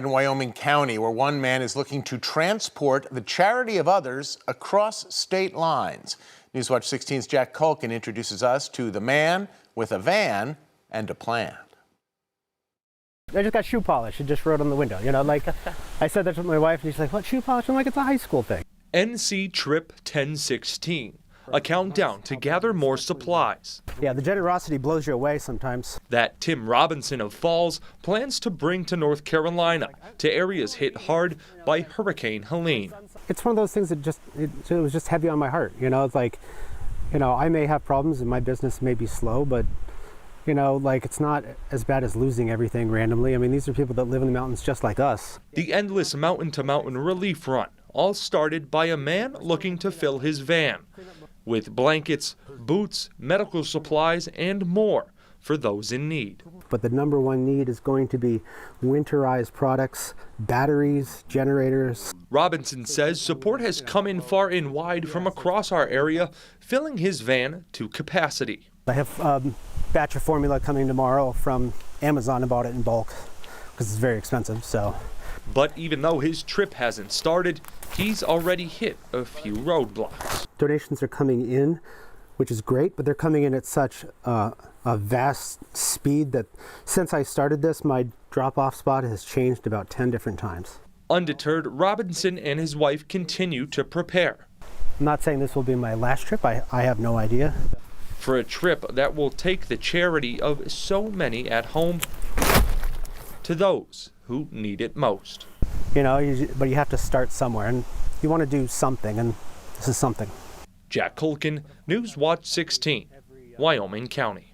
In Wyoming County, where one man is looking to transport the charity of others across state lines. Newswatch 16's Jack Culkin introduces us to the man with a van and a plan. I just got shoe polish and just wrote on the window. You know, like I said that to my wife and she's like, what, shoe polish? I'm like, it's a high school thing. NC Trip 1016, a countdown to gather more supplies. Yeah, the generosity blows you away sometimes. That Tim Robinson of Falls plans to bring to North Carolina, to areas hit hard by Hurricane Helene. It's one of those things that it was just heavy on my heart. You know, it's like, you know, I may have problems and my business may be slow, but you know, like it's not as bad as losing everything randomly. I mean, these are people that live in the mountains just like us. The endless mountain-to-mountain relief run all started by a man looking to fill his van with blankets, boots, medical supplies, and more for those in need. But the number one need is going to be winterized products, batteries, generators. Robinson says support has come in far and wide from across our area, filling his van to capacity. I have a batch of formula coming tomorrow from Amazon. I bought it in bulk because it's very expensive. But even though his trip hasn't started, he's already hit a few roadblocks. Donations are coming in, which is great, but they're coming in at such a vast speed that since I started this, my drop-off spot has changed about 10 different times. Undeterred, Robinson and his wife continue to prepare. I'm not saying this will be my last trip. I have no idea. For a trip that will take the charity of so many at home to those who need it most. You know, but you have to start somewhere, and you want to do something, and this is something. Jack Culkin, Newswatch 16, Wyoming County.